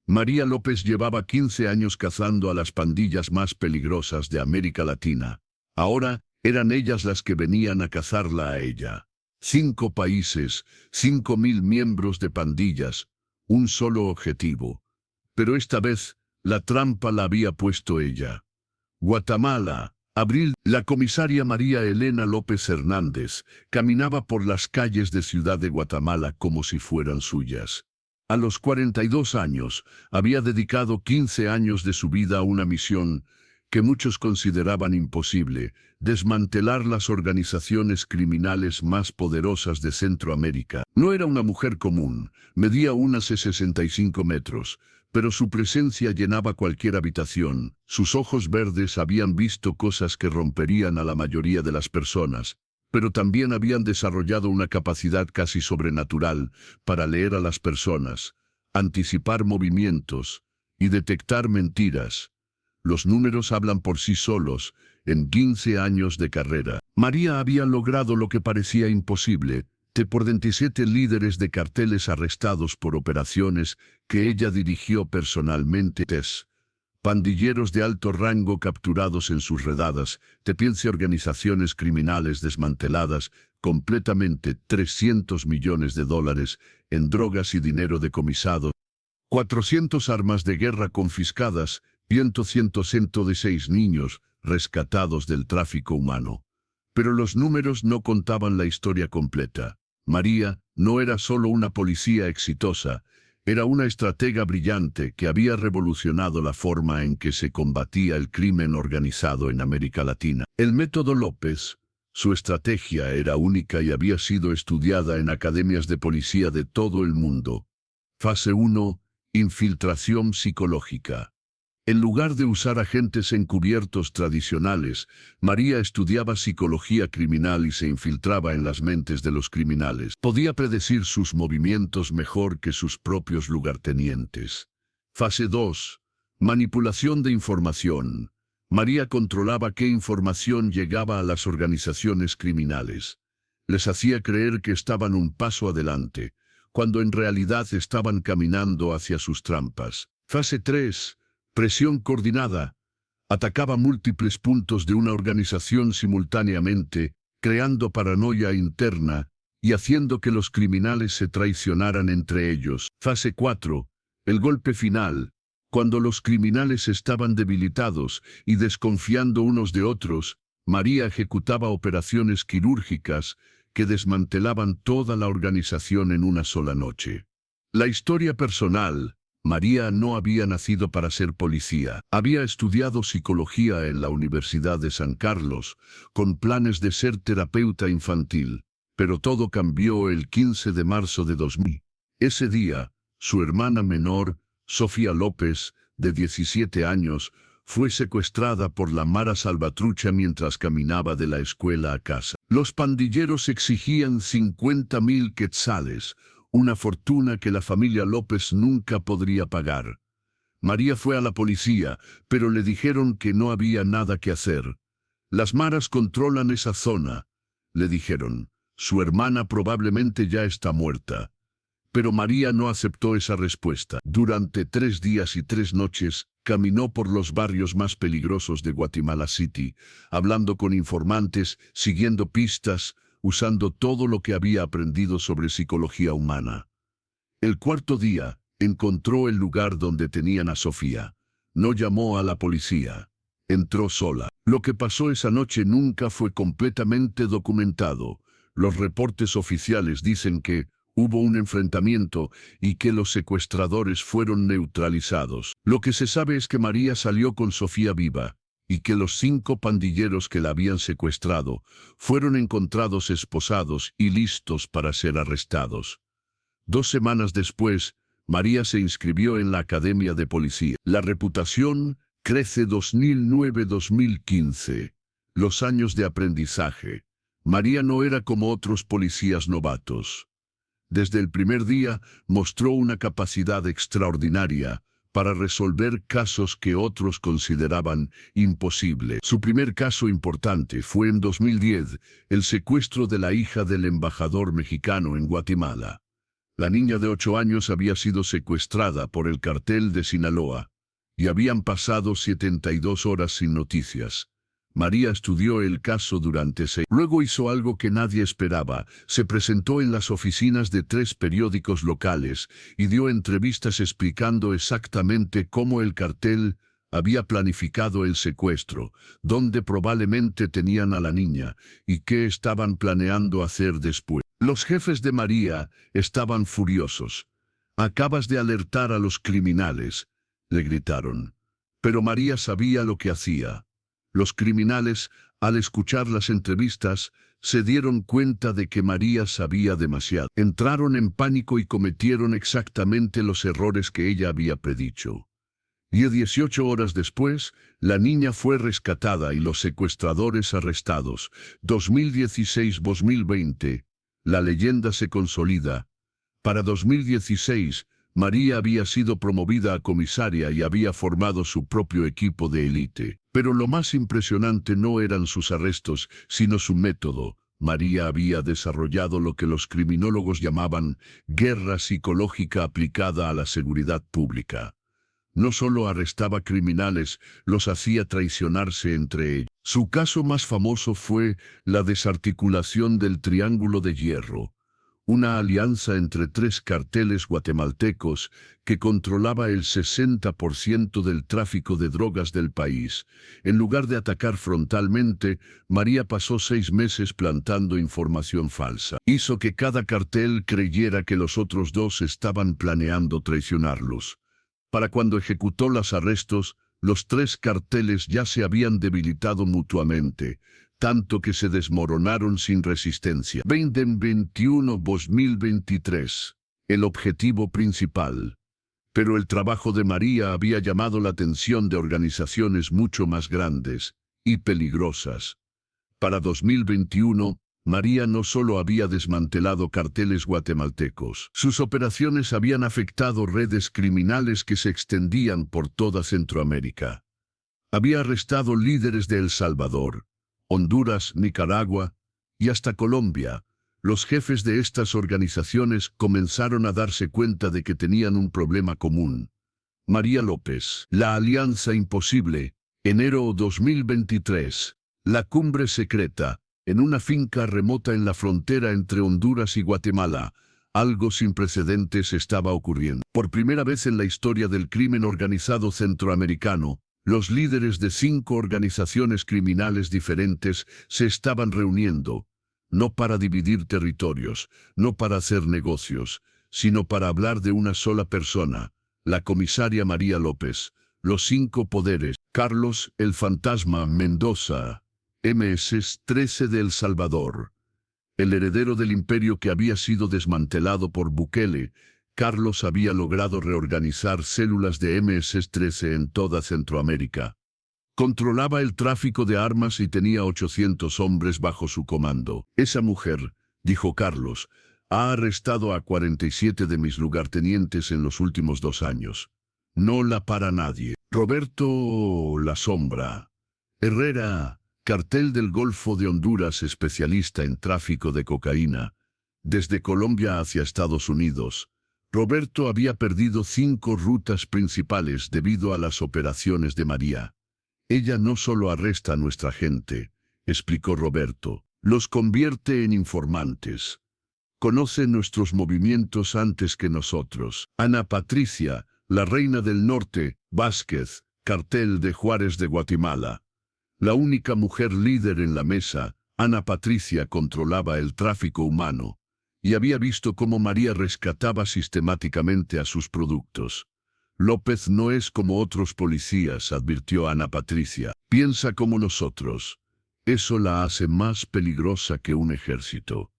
María López llevaba 15 años cazando a las pandillas más peligrosas de América Latina. Ahora, eran ellas las que venían a cazarla a ella. 5 países, 5.000 miembros de pandillas, un solo objetivo. Pero esta vez, la trampa la había puesto ella. Guatemala, abril. La comisaria María Elena López Hernández caminaba por las calles de Ciudad de Guatemala como si fueran suyas. A los 42 años, había dedicado 15 años de su vida a una misión que muchos consideraban imposible: desmantelar las organizaciones criminales más poderosas de Centroamérica. No era una mujer común, medía unos 65 metros, pero su presencia llenaba cualquier habitación. Sus ojos verdes habían visto cosas que romperían a la mayoría de las personas, pero también habían desarrollado una capacidad casi sobrenatural para leer a las personas, anticipar movimientos y detectar mentiras. Los números hablan por sí solos. En 15 años de carrera, María había logrado lo que parecía imposible: por 27 líderes de carteles arrestados por operaciones que ella dirigió personalmente. Pandilleros de alto rango capturados en sus redadas, 15 organizaciones criminales desmanteladas completamente, $300 millones en drogas y dinero decomisado, 400 armas de guerra confiscadas, 106 niños rescatados del tráfico humano. Pero los números no contaban la historia completa. María no era solo una policía exitosa, era una estratega brillante que había revolucionado la forma en que se combatía el crimen organizado en América Latina. El método López, su estrategia, era única y había sido estudiada en academias de policía de todo el mundo. Fase 1. Infiltración psicológica. En lugar de usar agentes encubiertos tradicionales, María estudiaba psicología criminal y se infiltraba en las mentes de los criminales. Podía predecir sus movimientos mejor que sus propios lugartenientes. Fase 2. Manipulación de información. María controlaba qué información llegaba a las organizaciones criminales. Les hacía creer que estaban un paso adelante, cuando en realidad estaban caminando hacia sus trampas. Fase 3. Presión coordinada. Atacaba múltiples puntos de una organización simultáneamente, creando paranoia interna y haciendo que los criminales se traicionaran entre ellos. Fase 4. El golpe final. Cuando los criminales estaban debilitados y desconfiando unos de otros, María ejecutaba operaciones quirúrgicas que desmantelaban toda la organización en una sola noche. La historia personal. María no había nacido para ser policía. Había estudiado psicología en la Universidad de San Carlos, con planes de ser terapeuta infantil. Pero todo cambió el 15 de marzo de 2000. Ese día, su hermana menor, Sofía López, de 17 años, fue secuestrada por la Mara Salvatrucha mientras caminaba de la escuela a casa. Los pandilleros exigían 50,000 quetzales, una fortuna que la familia López nunca podría pagar. María fue a la policía, pero le dijeron que no había nada que hacer. Las maras controlan esa zona, le dijeron. Su hermana probablemente ya está muerta. Pero María no aceptó esa respuesta. Durante 3 días y 3 noches, caminó por los barrios más peligrosos de Guatemala City, hablando con informantes, siguiendo pistas, usando todo lo que había aprendido sobre psicología humana. El 4.º día, encontró el lugar donde tenían a Sofía. No llamó a la policía. Entró sola. Lo que pasó esa noche nunca fue completamente documentado. Los reportes oficiales dicen que hubo un enfrentamiento y que los secuestradores fueron neutralizados. Lo que se sabe es que María salió con Sofía viva, y que los 5 pandilleros que la habían secuestrado fueron encontrados esposados y listos para ser arrestados. 2 semanas después, María se inscribió en la Academia de Policía. La reputación crece 2009-2015. Los años de aprendizaje. María no era como otros policías novatos. Desde el primer día mostró una capacidad extraordinaria para resolver casos que otros consideraban imposibles. Su primer caso importante fue en 2010, el secuestro de la hija del embajador mexicano en Guatemala. La niña de 8 años había sido secuestrada por el cartel de Sinaloa, y habían pasado 72 horas sin noticias. María estudió el caso durante 6. Luego hizo algo que nadie esperaba. Se presentó en las oficinas de 3 periódicos locales y dio entrevistas explicando exactamente cómo el cartel había planificado el secuestro, dónde probablemente tenían a la niña y qué estaban planeando hacer después. Los jefes de María estaban furiosos. «Acabas de alertar a los criminales», le gritaron. Pero María sabía lo que hacía. Los criminales, al escuchar las entrevistas, se dieron cuenta de que María sabía demasiado. Entraron en pánico y cometieron exactamente los errores que ella había predicho. Y 18 horas después, la niña fue rescatada y los secuestradores arrestados. 2016-2020, la leyenda se consolida. Para 2016, María había sido promovida a comisaria y había formado su propio equipo de élite. Pero lo más impresionante no eran sus arrestos, sino su método. María había desarrollado lo que los criminólogos llamaban guerra psicológica aplicada a la seguridad pública. No solo arrestaba criminales, los hacía traicionarse entre ellos. Su caso más famoso fue la desarticulación del Triángulo de Hierro, una alianza entre 3 carteles guatemaltecos que controlaba el 60% del tráfico de drogas del país. En lugar de atacar frontalmente, María pasó 6 meses plantando información falsa. Hizo que cada cartel creyera que los otros 2 estaban planeando traicionarlos. Para cuando ejecutó los arrestos, los 3 carteles ya se habían debilitado mutuamente, tanto que se desmoronaron sin resistencia. 2021-2023, el objetivo principal. Pero el trabajo de María había llamado la atención de organizaciones mucho más grandes y peligrosas. Para 2021, María no solo había desmantelado carteles guatemaltecos. Sus operaciones habían afectado redes criminales que se extendían por toda Centroamérica. Había arrestado líderes de El Salvador, Honduras, Nicaragua y hasta Colombia. Los jefes de estas organizaciones comenzaron a darse cuenta de que tenían un problema común. María López. La Alianza Imposible. Enero 2023. La Cumbre Secreta. En una finca remota en la frontera entre Honduras y Guatemala, algo sin precedentes estaba ocurriendo. Por primera vez en la historia del crimen organizado centroamericano, los líderes de 5 organizaciones criminales diferentes se estaban reuniendo, no para dividir territorios, no para hacer negocios, sino para hablar de una sola persona, la comisaria María López, los 5 poderes, Carlos el Fantasma Mendoza, MS-13 de El Salvador. El heredero del imperio que había sido desmantelado por Bukele, Carlos había logrado reorganizar células de MS-13 en toda Centroamérica. Controlaba el tráfico de armas y tenía 800 hombres bajo su comando. Esa mujer, dijo Carlos, ha arrestado a 47 de mis lugartenientes en los últimos 2 años. No la para nadie. Roberto La Sombra. Herrera, cartel del Golfo de Honduras especialista en tráfico de cocaína. Desde Colombia hacia Estados Unidos, Roberto había perdido 5 rutas principales debido a las operaciones de María. Ella no solo arresta a nuestra gente, explicó Roberto, los convierte en informantes. Conoce nuestros movimientos antes que nosotros. Ana Patricia, la reina del norte, Vázquez, cartel de Juárez de Guatemala. La única mujer líder en la mesa, Ana Patricia controlaba el tráfico humano, y había visto cómo María rescataba sistemáticamente a sus productos. López no es como otros policías, advirtió Ana Patricia. Piensa como nosotros. Eso la hace más peligrosa que un ejército.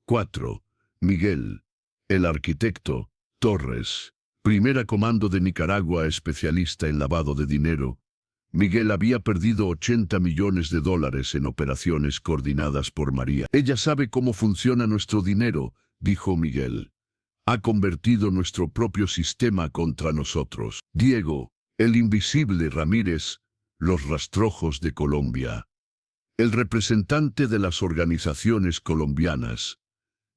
4. Miguel, el arquitecto, Torres, primera comando de Nicaragua especialista en lavado de dinero. Miguel había perdido $80 millones en operaciones coordinadas por María. Ella sabe cómo funciona nuestro dinero, dijo Miguel. Ha convertido nuestro propio sistema contra nosotros. Diego, el invisible Ramírez, los rastrojos de Colombia. El representante de las organizaciones colombianas.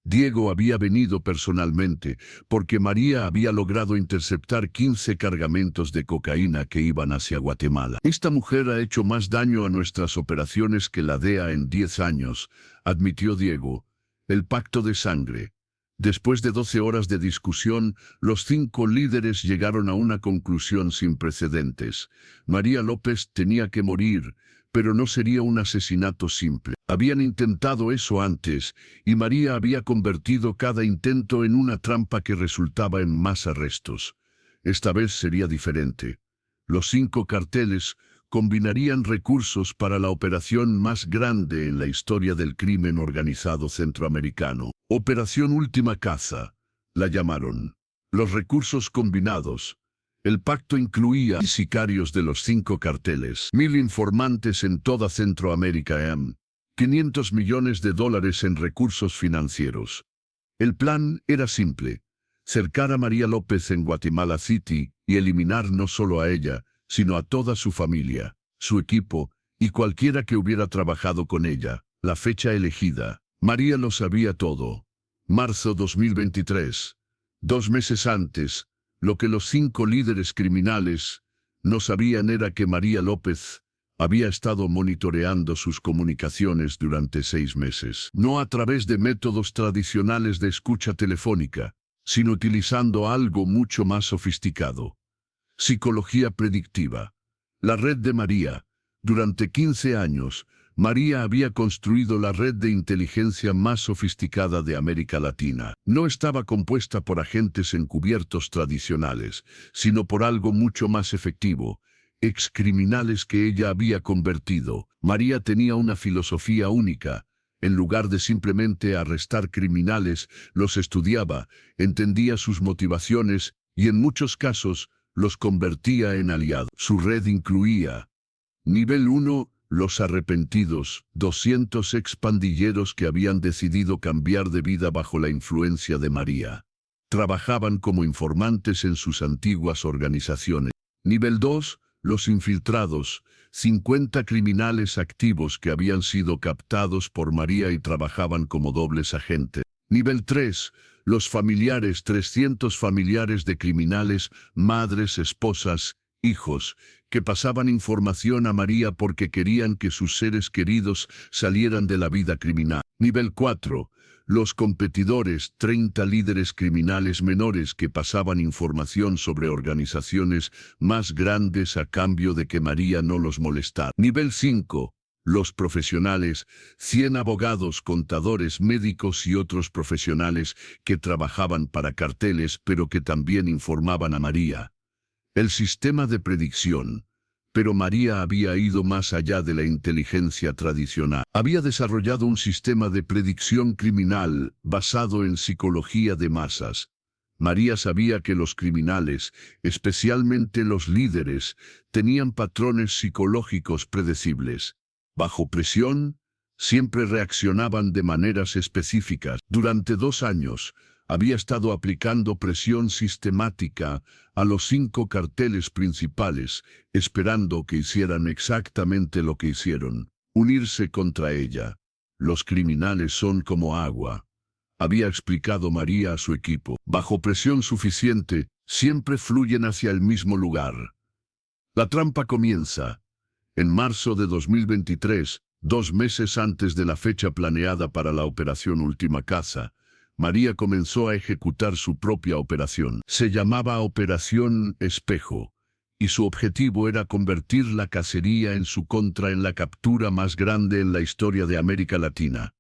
Diego había venido personalmente porque María había logrado interceptar 15 cargamentos de cocaína que iban hacia Guatemala. Esta mujer ha hecho más daño a nuestras operaciones que la DEA en 10 años, admitió Diego. El pacto de sangre. Después de 12 horas de discusión, los 5 líderes llegaron a una conclusión sin precedentes. María López tenía que morir, pero no sería un asesinato simple. Habían intentado eso antes, y María había convertido cada intento en una trampa que resultaba en más arrestos. Esta vez sería diferente. Los 5 carteles combinarían recursos para la operación más grande en la historia del crimen organizado centroamericano. Operación Última Caza, la llamaron. Los recursos combinados. El pacto incluía sicarios de los 5 carteles, 1000 informantes en toda Centroamérica, $500 millones en recursos financieros. El plan era simple: cercar a María López en Guatemala City y eliminar no solo a ella, sino a toda su familia, su equipo y cualquiera que hubiera trabajado con ella. La fecha elegida. María lo sabía todo. Marzo 2023. 2 meses antes. Lo que los 5 líderes criminales no sabían era que María López había estado monitoreando sus comunicaciones durante 6 meses. No a través de métodos tradicionales de escucha telefónica, sino utilizando algo mucho más sofisticado. Psicología predictiva. La red de María. Durante 15 años, María había construido la red de inteligencia más sofisticada de América Latina. No estaba compuesta por agentes encubiertos tradicionales, sino por algo mucho más efectivo: excriminales que ella había convertido. María tenía una filosofía única. En lugar de simplemente arrestar criminales, los estudiaba, entendía sus motivaciones y en muchos casos los convertía en aliados. Su red incluía: Nivel 1. Los arrepentidos, 200 expandilleros que habían decidido cambiar de vida bajo la influencia de María. Trabajaban como informantes en sus antiguas organizaciones. Nivel 2. Los infiltrados, 50 criminales activos que habían sido captados por María y trabajaban como dobles agentes. Nivel 3. Los familiares, 300 familiares de criminales, madres, esposas, hijos, que pasaban información a María porque querían que sus seres queridos salieran de la vida criminal. Nivel 4. Los competidores, 30 líderes criminales menores que pasaban información sobre organizaciones más grandes a cambio de que María no los molestara. Nivel 5. Los profesionales, 100 abogados, contadores, médicos y otros profesionales que trabajaban para carteles pero que también informaban a María. El sistema de predicción. Pero María había ido más allá de la inteligencia tradicional. Había desarrollado un sistema de predicción criminal basado en psicología de masas. María sabía que los criminales, especialmente los líderes, tenían patrones psicológicos predecibles. Bajo presión, siempre reaccionaban de maneras específicas. Durante 2 años, había estado aplicando presión sistemática a los 5 carteles principales, esperando que hicieran exactamente lo que hicieron: unirse contra ella. Los criminales son como agua, había explicado María a su equipo. Bajo presión suficiente, siempre fluyen hacia el mismo lugar. La trampa comienza. En marzo de 2023, 2 meses antes de la fecha planeada para la operación Última Caza, María comenzó a ejecutar su propia operación. Se llamaba Operación Espejo, y su objetivo era convertir la cacería en su contra en la captura más grande en la historia de América Latina.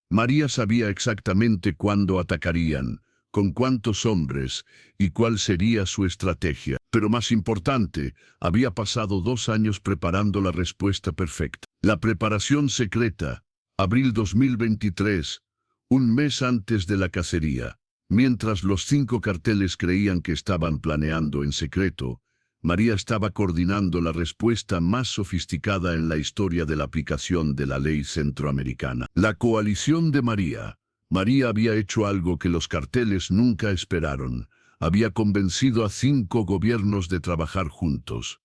María sabía exactamente cuándo atacarían, con cuántos hombres y cuál sería su estrategia. Pero más importante, había pasado 2 años preparando la respuesta perfecta. La preparación secreta, abril 2023, un mes antes de la cacería. Mientras los 5 carteles creían que estaban planeando en secreto, María estaba coordinando la respuesta más sofisticada en la historia de la aplicación de la ley centroamericana. La coalición de María. María había hecho algo que los carteles nunca esperaron. Había convencido a 5 gobiernos de trabajar juntos.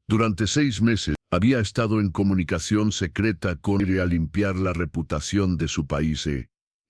Durante 6 meses, había estado en comunicación secreta con él a limpiar la reputación de su país.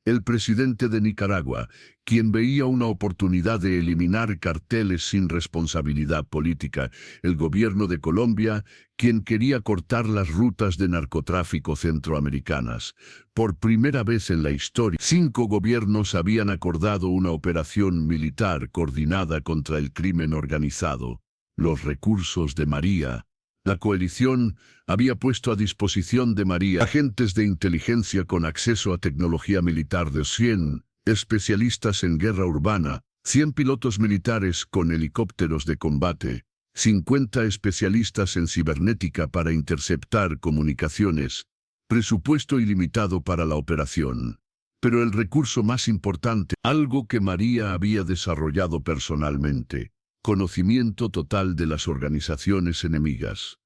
el presidente de Nicaragua, quien veía una oportunidad de eliminar carteles sin responsabilidad política, el gobierno de Colombia, quien quería cortar las rutas de narcotráfico centroamericanas. Por primera vez en la historia, 5 gobiernos habían acordado una operación militar coordinada contra el crimen organizado. Los recursos de María. La coalición había puesto a disposición de María agentes de inteligencia con acceso a tecnología militar de 100 especialistas en guerra urbana, 100 pilotos militares con helicópteros de combate, 50 especialistas en cibernética para interceptar comunicaciones, presupuesto ilimitado para la operación. Pero el recurso más importante, algo que María había desarrollado personalmente, conocimiento total de las organizaciones enemigas.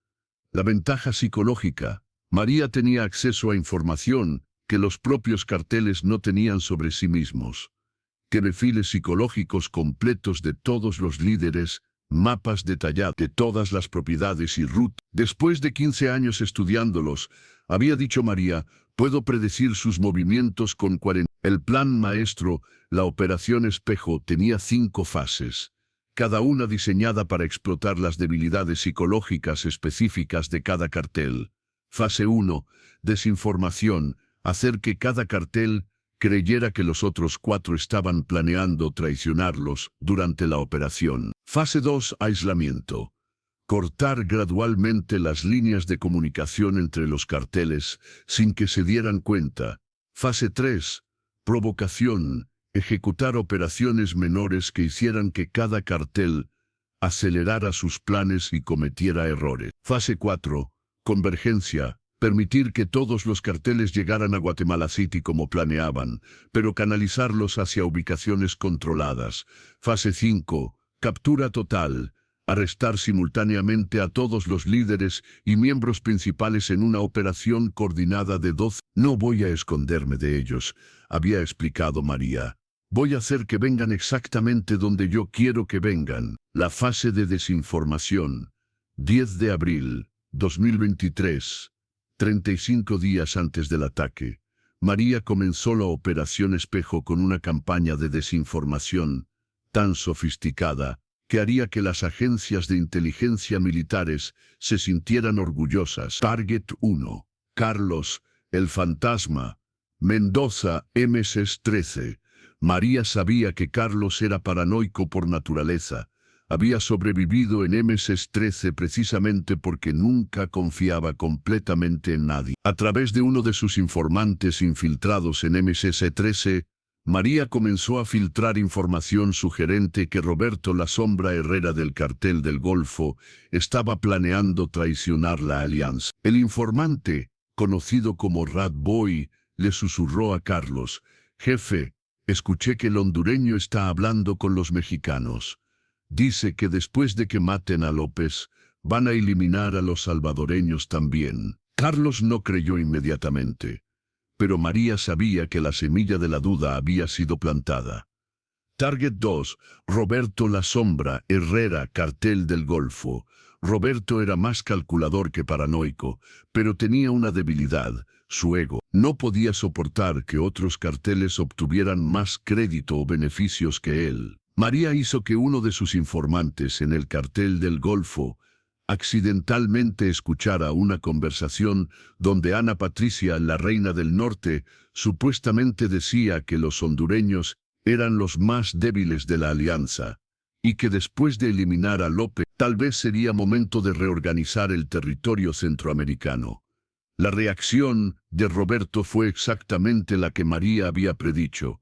La ventaja psicológica. María tenía acceso a información que los propios carteles no tenían sobre sí mismos. Perfiles psicológicos completos de todos los líderes, mapas detallados de todas las propiedades y rutas. Después de 15 años estudiándolos, había dicho María, puedo predecir sus movimientos con 40. El plan maestro, la operación espejo, tenía 5 fases, cada una diseñada para explotar las debilidades psicológicas específicas de cada cartel. Fase 1. Desinformación, hacer que cada cartel creyera que los otros 4 estaban planeando traicionarlos durante la operación. Fase 2. Aislamiento. Cortar gradualmente las líneas de comunicación entre los carteles sin que se dieran cuenta. Fase 3. Provocación. Ejecutar operaciones menores que hicieran que cada cartel acelerara sus planes y cometiera errores. Fase 4. Convergencia. Permitir que todos los carteles llegaran a Guatemala City como planeaban, pero canalizarlos hacia ubicaciones controladas. Fase 5. Captura total. Arrestar simultáneamente a todos los líderes y miembros principales en una operación coordinada de 12. No voy a esconderme de ellos, había explicado María. Voy a hacer que vengan exactamente donde yo quiero que vengan. La fase de desinformación. 10 de abril, 2023. 35 días antes del ataque. María comenzó la Operación Espejo con una campaña de desinformación tan sofisticada que haría que las agencias de inteligencia militares se sintieran orgullosas. Target 1. Carlos, el fantasma. Mendoza, MS-13. María sabía que Carlos era paranoico por naturaleza. Había sobrevivido en MS-13 precisamente porque nunca confiaba completamente en nadie. A través de uno de sus informantes infiltrados en MS-13, María comenzó a filtrar información sugerente que Roberto La Sombra Herrera del Cartel del Golfo estaba planeando traicionar la alianza. El informante, conocido como Rat Boy, le susurró a Carlos, «Jefe, escuché que el hondureño está hablando con los mexicanos. Dice que después de que maten a López, van a eliminar a los salvadoreños también». Carlos no creyó inmediatamente, pero María sabía que la semilla de la duda había sido plantada. Target 2. Roberto La Sombra Herrera, Cartel del Golfo. Roberto era más calculador que paranoico, pero tenía una debilidad, su ego. No podía soportar que otros carteles obtuvieran más crédito o beneficios que él. María hizo que uno de sus informantes en el Cartel del Golfo accidentalmente escuchara una conversación donde Ana Patricia, la reina del norte, supuestamente decía que los hondureños eran los más débiles de la alianza, y que después de eliminar a López, tal vez sería momento de reorganizar el territorio centroamericano. La reacción de Roberto fue exactamente la que María había predicho.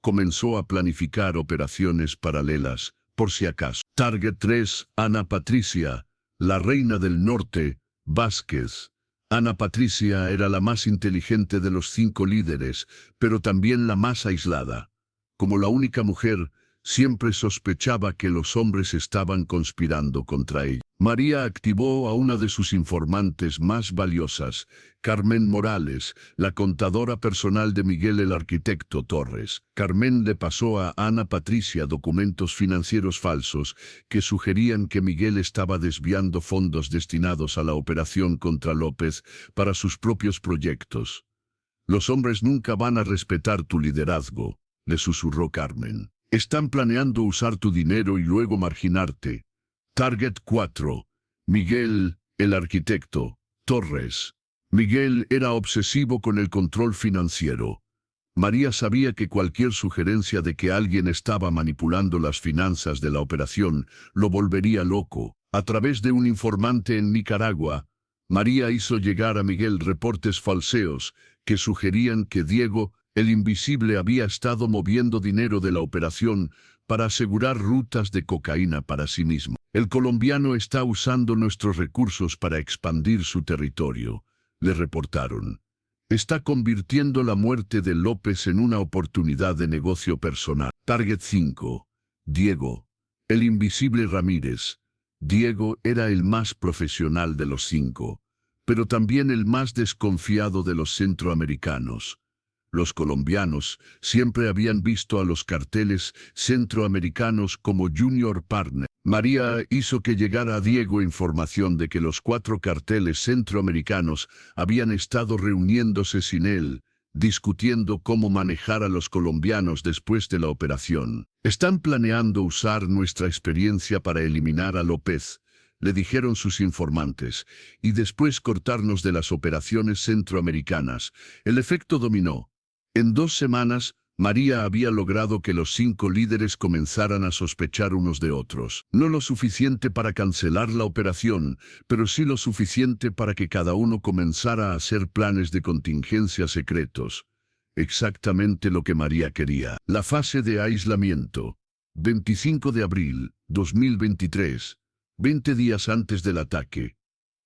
Comenzó a planificar operaciones paralelas, por si acaso. Target 3. Ana Patricia, la reina del norte, Vázquez. Ana Patricia era la más inteligente de los 5 líderes, pero también la más aislada. Como la única mujer, siempre sospechaba que los hombres estaban conspirando contra ella. María activó a una de sus informantes más valiosas, Carmen Morales, la contadora personal de Miguel el arquitecto Torres. Carmen le pasó a Ana Patricia documentos financieros falsos que sugerían que Miguel estaba desviando fondos destinados a la operación contra López para sus propios proyectos. Los hombres nunca van a respetar tu liderazgo, le susurró Carmen. Están planeando usar tu dinero y luego marginarte. Target 4. Miguel, el arquitecto, Torres. Miguel era obsesivo con el control financiero. María sabía que cualquier sugerencia de que alguien estaba manipulando las finanzas de la operación lo volvería loco. A través de un informante en Nicaragua, María hizo llegar a Miguel reportes falseos que sugerían que Diego, el invisible, había estado moviendo dinero de la operación para asegurar rutas de cocaína para sí mismo. El colombiano está usando nuestros recursos para expandir su territorio, le reportaron. Está convirtiendo la muerte de López en una oportunidad de negocio personal. Target 5. Diego, el invisible Ramírez. Diego era el más profesional de los 5, pero también el más desconfiado de los centroamericanos. Los colombianos siempre habían visto a los carteles centroamericanos como junior partner. María hizo que llegara a Diego información de que los 4 carteles centroamericanos habían estado reuniéndose sin él, discutiendo cómo manejar a los colombianos después de la operación. Están planeando usar nuestra experiencia para eliminar a López, le dijeron sus informantes, y después cortarnos de las operaciones centroamericanas. El efecto dominó. En 2 semanas, María había logrado que los 5 líderes comenzaran a sospechar unos de otros. No lo suficiente para cancelar la operación, pero sí lo suficiente para que cada uno comenzara a hacer planes de contingencia secretos. Exactamente lo que María quería. La fase de aislamiento. 25 de abril, 2023. 20 días antes del ataque.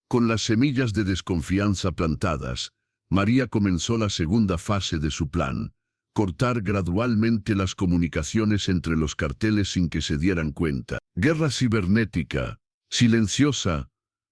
Con las semillas de desconfianza plantadas, María comenzó la segunda fase de su plan. Cortar gradualmente las comunicaciones entre los carteles sin que se dieran cuenta. Guerra cibernética. Silenciosa.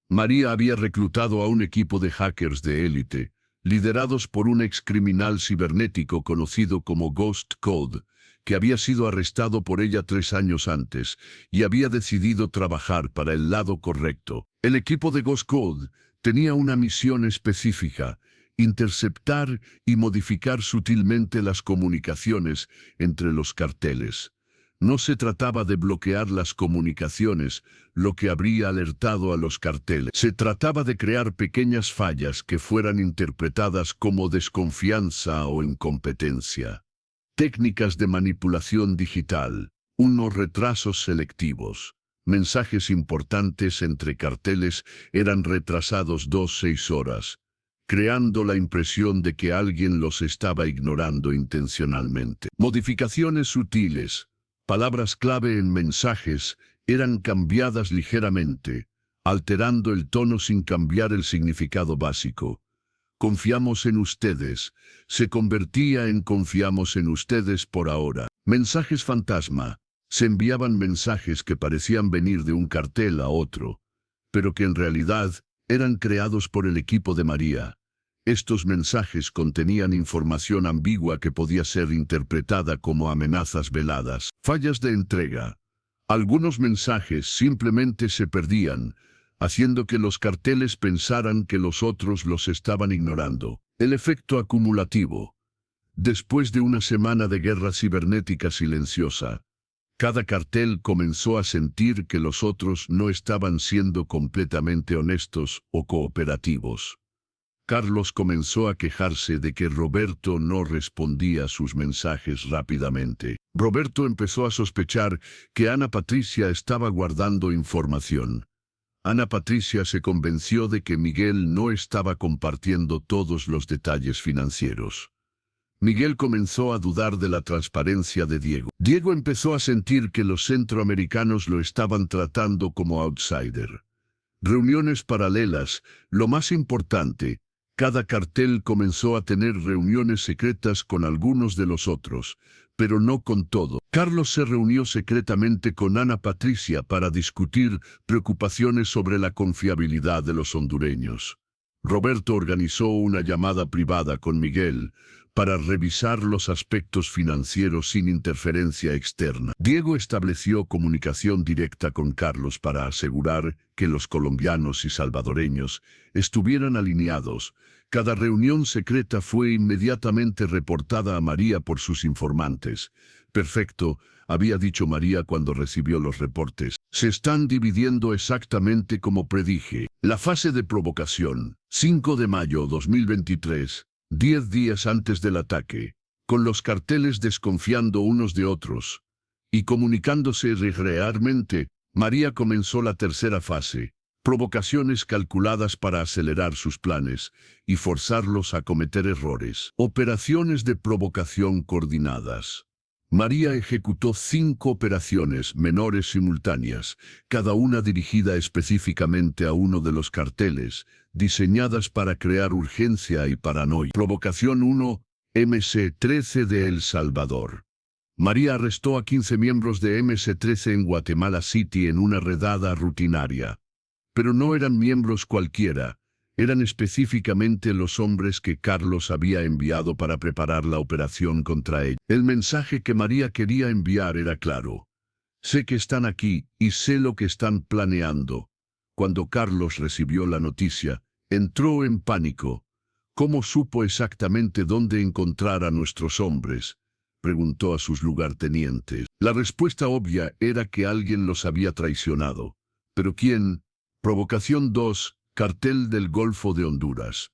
María había reclutado a un equipo de hackers de élite, liderados por un excriminal cibernético conocido como Ghost Code, que había sido arrestado por ella 3 años antes y había decidido trabajar para el lado correcto. El equipo de Ghost Code tenía una misión específica: interceptar y modificar sutilmente las comunicaciones entre los carteles. No se trataba de bloquear las comunicaciones, lo que habría alertado a los carteles. Se trataba de crear pequeñas fallas que fueran interpretadas como desconfianza o incompetencia. Técnicas de manipulación digital. Unos retrasos selectivos. Mensajes importantes entre carteles eran retrasados 2-6 horas. Creando la impresión de que alguien los estaba ignorando intencionalmente. Modificaciones sutiles. Palabras clave en mensajes eran cambiadas ligeramente, alterando el tono sin cambiar el significado básico. Confiamos en ustedes. Se convertía en confiamos en ustedes por ahora. Mensajes fantasma. Se enviaban mensajes que parecían venir de un cartel a otro, pero que en realidad eran creados por el equipo de María. Estos mensajes contenían información ambigua que podía ser interpretada como amenazas veladas. Fallas de entrega. Algunos mensajes simplemente se perdían, haciendo que los carteles pensaran que los otros los estaban ignorando. El efecto acumulativo. Después de una semana de guerra cibernética silenciosa, cada cartel comenzó a sentir que los otros no estaban siendo completamente honestos o cooperativos. Carlos comenzó a quejarse de que Roberto no respondía a sus mensajes rápidamente. Roberto empezó a sospechar que Ana Patricia estaba guardando información. Ana Patricia se convenció de que Miguel no estaba compartiendo todos los detalles financieros. Miguel comenzó a dudar de la transparencia de Diego. Diego empezó a sentir que los centroamericanos lo estaban tratando como outsider. Reuniones paralelas, lo más importante. Cada cartel comenzó a tener reuniones secretas con algunos de los otros, pero no con todo. Carlos se reunió secretamente con Ana Patricia para discutir preocupaciones sobre la confiabilidad de los hondureños. Roberto organizó una llamada privada con Miguel para revisar los aspectos financieros sin interferencia externa. Diego estableció comunicación directa con Carlos para asegurar que los colombianos y salvadoreños estuvieran alineados. Cada reunión secreta fue inmediatamente reportada a María por sus informantes. Perfecto, había dicho María cuando recibió los reportes. Se están dividiendo exactamente como predije. La fase de provocación, 5 de mayo 2023, 10 días antes del ataque, con los carteles desconfiando unos de otros y comunicándose irregularmente, María comenzó la tercera fase. Provocaciones calculadas para acelerar sus planes y forzarlos a cometer errores. Operaciones de provocación coordinadas. María ejecutó 5 operaciones menores simultáneas, cada una dirigida específicamente a uno de los carteles, diseñadas para crear urgencia y paranoia. Provocación 1, MC-13 de El Salvador. María arrestó a 15 miembros de MC-13 en Guatemala City en una redada rutinaria. Pero no eran miembros cualquiera, eran específicamente los hombres que Carlos había enviado para preparar la operación contra ella. El mensaje que María quería enviar era claro. Sé que están aquí y sé lo que están planeando. Cuando Carlos recibió la noticia, entró en pánico. ¿Cómo supo exactamente dónde encontrar a nuestros hombres?, preguntó a sus lugartenientes. La respuesta obvia era que alguien los había traicionado. ¿Pero quién? Provocación 2, Cartel del Golfo de Honduras.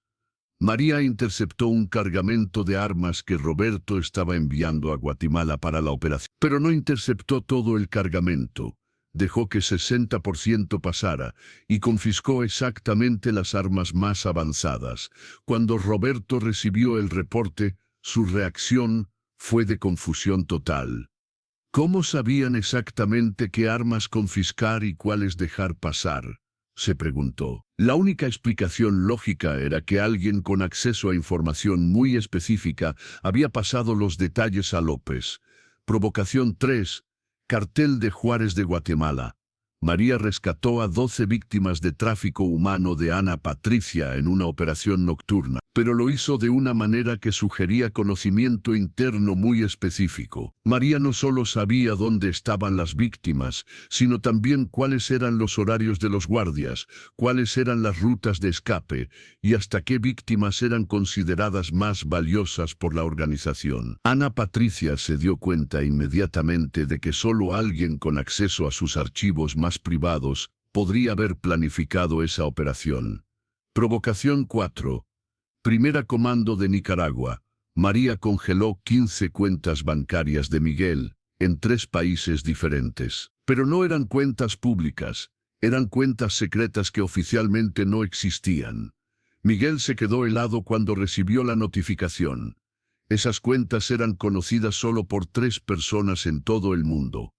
María interceptó un cargamento de armas que Roberto estaba enviando a Guatemala para la operación. Pero no interceptó todo el cargamento. Dejó que 60% pasara y confiscó exactamente las armas más avanzadas. Cuando Roberto recibió el reporte, su reacción fue de confusión total. ¿Cómo sabían exactamente qué armas confiscar y cuáles dejar pasar?, se preguntó. La única explicación lógica era que alguien con acceso a información muy específica había pasado los detalles a López. Provocación 3. Cartel de Juárez de Guatemala. María rescató a 12 víctimas de tráfico humano de Ana Patricia en una operación nocturna, pero lo hizo de una manera que sugería conocimiento interno muy específico. María no solo sabía dónde estaban las víctimas, sino también cuáles eran los horarios de los guardias, cuáles eran las rutas de escape y hasta qué víctimas eran consideradas más valiosas por la organización. Ana Patricia se dio cuenta inmediatamente de que solo alguien con acceso a sus archivos más privados podría haber planificado esa operación. Provocación 4. Primera Comando de Nicaragua. María congeló 15 cuentas bancarias de Miguel en 3 países diferentes. Pero no eran cuentas públicas, eran cuentas secretas que oficialmente no existían. Miguel se quedó helado cuando recibió la notificación. Esas cuentas eran conocidas solo por 3 personas en todo el mundo.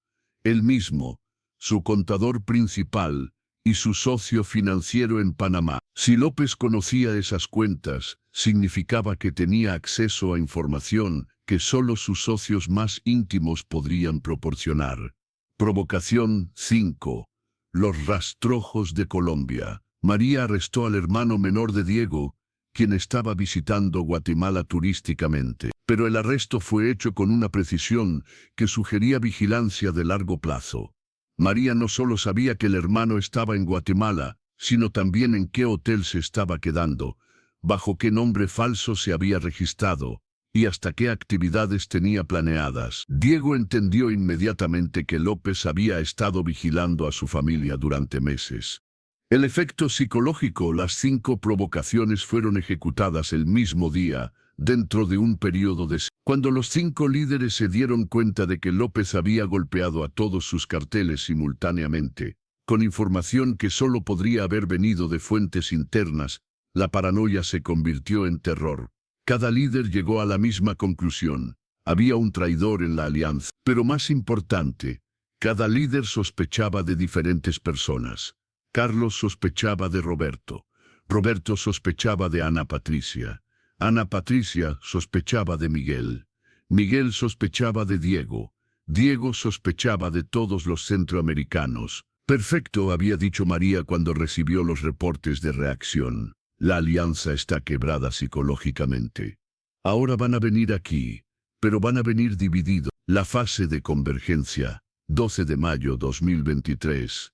Él mismo, su contador principal y su socio financiero en Panamá. Si López conocía esas cuentas, significaba que tenía acceso a información que solo sus socios más íntimos podrían proporcionar. Provocación 5. Los rastrojos de Colombia. María arrestó al hermano menor de Diego, quien estaba visitando Guatemala turísticamente. Pero el arresto fue hecho con una precisión que sugería vigilancia de largo plazo. María no solo sabía que el hermano estaba en Guatemala, sino también en qué hotel se estaba quedando, bajo qué nombre falso se había registrado, y hasta qué actividades tenía planeadas. Diego entendió inmediatamente que López había estado vigilando a su familia durante meses. El efecto psicológico: las 5 provocaciones fueron ejecutadas el mismo día, dentro de un periodo de... Cuando los 5 líderes se dieron cuenta de que López había golpeado a todos sus carteles simultáneamente, con información que solo podría haber venido de fuentes internas, la paranoia se convirtió en terror. Cada líder llegó a la misma conclusión: había un traidor en la alianza. Pero más importante, cada líder sospechaba de diferentes personas. Carlos sospechaba de Roberto. Roberto sospechaba de Ana Patricia. Ana Patricia sospechaba de Miguel. Miguel sospechaba de Diego. Diego sospechaba de todos los centroamericanos. Perfecto, había dicho María cuando recibió los reportes de reacción. La alianza está quebrada psicológicamente. Ahora van a venir aquí, pero van a venir divididos. La fase de convergencia, 12 de mayo 2023.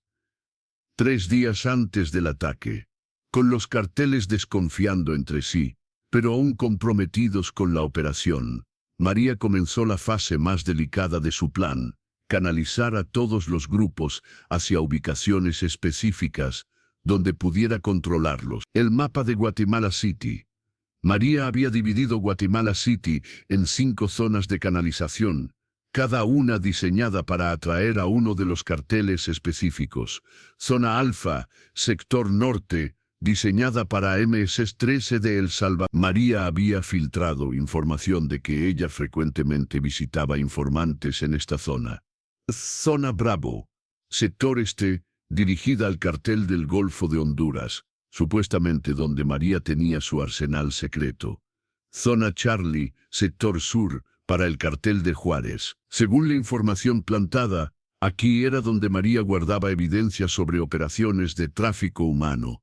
3 días antes del ataque, con los carteles desconfiando entre sí, pero aún comprometidos con la operación, María comenzó la fase más delicada de su plan: canalizar a todos los grupos hacia ubicaciones específicas donde pudiera controlarlos. El mapa de Guatemala City. María había dividido Guatemala City en 5 zonas de canalización, cada una diseñada para atraer a uno de los carteles específicos. Zona Alfa, sector norte, diseñada para MS-13 de El Salvador. María había filtrado información de que ella frecuentemente visitaba informantes en esta zona. Zona Bravo, sector este, dirigida al cartel del Golfo de Honduras, supuestamente donde María tenía su arsenal secreto. Zona Charlie, sector sur, para el cartel de Juárez. Según la información plantada, aquí era donde María guardaba evidencia sobre operaciones de tráfico humano.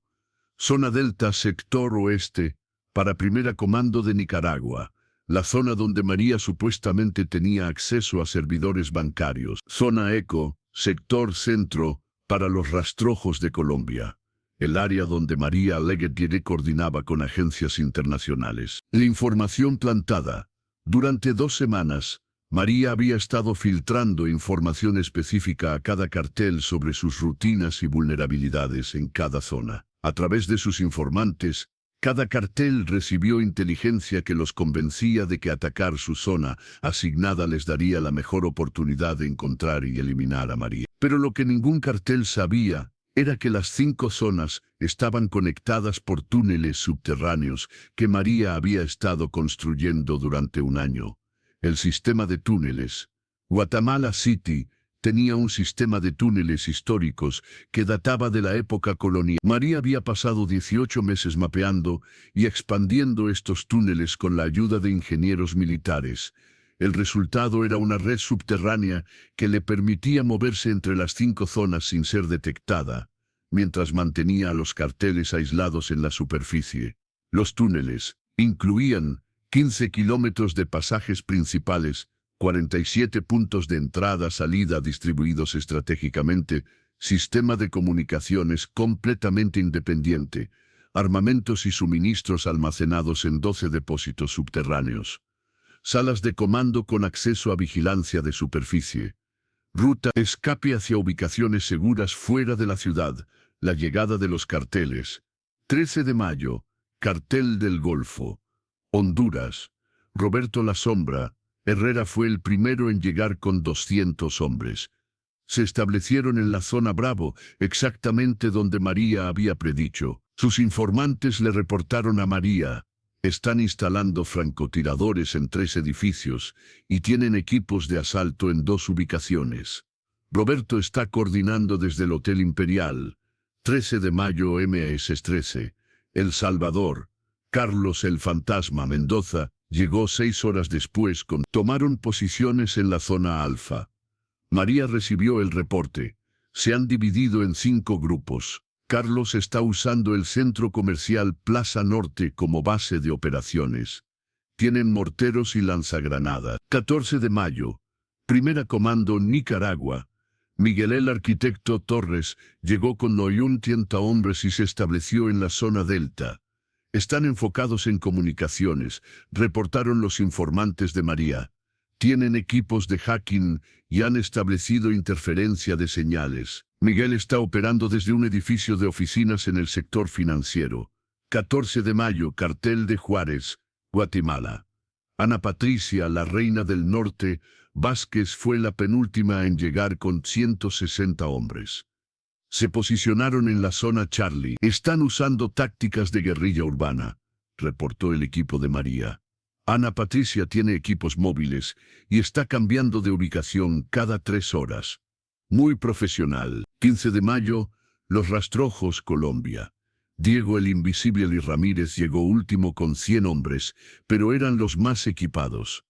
Zona Delta, sector oeste, para Primera Comando de Nicaragua, la zona donde María supuestamente tenía acceso a servidores bancarios. Zona Eco, sector centro, para los rastrojos de Colombia, el área donde María Leggett coordinaba con agencias internacionales. La información plantada. Durante 2 semanas, María había estado filtrando información específica a cada cartel sobre sus rutinas y vulnerabilidades en cada zona. A través de sus informantes, cada cartel recibió inteligencia que los convencía de que atacar su zona asignada les daría la mejor oportunidad de encontrar y eliminar a María. Pero lo que ningún cartel sabía era que las 5 zonas estaban conectadas por túneles subterráneos que María había estado construyendo durante un año. El sistema de túneles. Guatemala City tenía un sistema de túneles históricos que databa de la época colonial. María había pasado 18 meses mapeando y expandiendo estos túneles con la ayuda de ingenieros militares. El resultado era una red subterránea que le permitía moverse entre las 5 zonas sin ser detectada, mientras mantenía a los carteles aislados en la superficie. Los túneles incluían 15 kilómetros de pasajes principales, 47 puntos de entrada-salida distribuidos estratégicamente, sistema de comunicaciones completamente independiente, armamentos y suministros almacenados en 12 depósitos subterráneos, salas de comando con acceso a vigilancia de superficie, ruta de escape hacia ubicaciones seguras fuera de la ciudad, la llegada de los carteles. 13 de mayo, Cartel del Golfo, Honduras. Roberto La Sombra Herrera fue el primero en llegar con 200 hombres. Se establecieron en la zona Bravo, exactamente donde María había predicho. Sus informantes le reportaron a María: están instalando francotiradores en 3 edificios y tienen equipos de asalto en 2 ubicaciones. Roberto está coordinando desde el Hotel Imperial. 13 de mayo MS-13. El Salvador. Carlos el Fantasma Mendoza llegó 6 horas después tomaron posiciones en la zona Alfa. María recibió el reporte. Se han dividido en 5 grupos. Carlos está usando el centro comercial Plaza Norte como base de operaciones. Tienen morteros y lanzagranadas. 14 de mayo. Primera Comando Nicaragua. Miguel el Arquitecto Torres llegó con 90 hombres y se estableció en la zona Delta. Están enfocados en comunicaciones, reportaron los informantes de María. Tienen equipos de hacking y han establecido interferencia de señales. Miguel está operando desde un edificio de oficinas en el sector financiero. 14 de mayo, Cartel de Juárez, Guatemala. Ana Patricia, la reina del norte, Vázquez fue la penúltima en llegar con 160 hombres. Se posicionaron en la zona Charlie. Están usando tácticas de guerrilla urbana, reportó el equipo de María. Ana Patricia tiene equipos móviles y está cambiando de ubicación cada 3 horas. Muy profesional. 15 de mayo, Los Rastrojos, Colombia. Diego el Invisible y Ramírez llegó último con 100 hombres, pero eran los más equipados.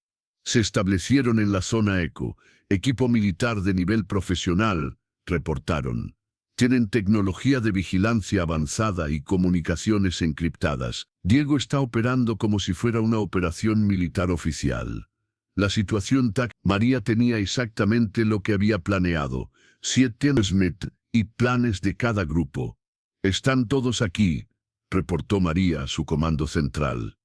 Se establecieron en la zona Eco, equipo militar de nivel profesional, reportaron. Tienen tecnología de vigilancia avanzada y comunicaciones encriptadas. Diego está operando como si fuera una operación militar oficial. La situación María tenía exactamente lo que había planeado. 7 Smith y planes de cada grupo. Están todos aquí, reportó María a su comando central.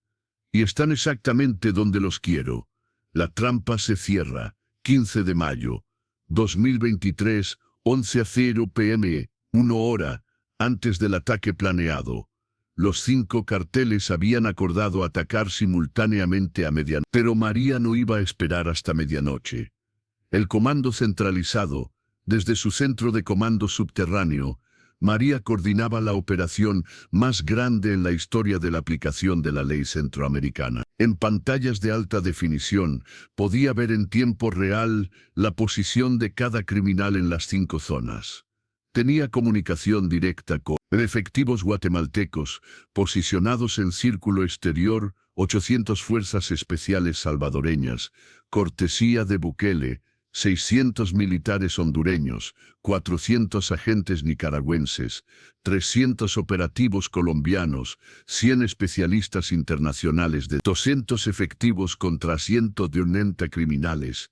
Y están exactamente donde los quiero. La trampa se cierra. 15 de mayo. 2023, 11:00 p.m., 1 hora, antes del ataque planeado. Los 5 carteles habían acordado atacar simultáneamente a medianoche, pero María no iba a esperar hasta medianoche. El comando centralizado, desde su centro de comando subterráneo, María coordinaba la operación más grande en la historia de la aplicación de la ley centroamericana. En pantallas de alta definición, podía ver en tiempo real la posición de cada criminal en las 5 zonas. Tenía comunicación directa con efectivos guatemaltecos, posicionados en círculo exterior, 800 fuerzas especiales salvadoreñas, cortesía de Bukele, 600 militares hondureños, 400 agentes nicaragüenses, 300 operativos colombianos, 100 especialistas internacionales de 200 efectivos contra 190 criminales.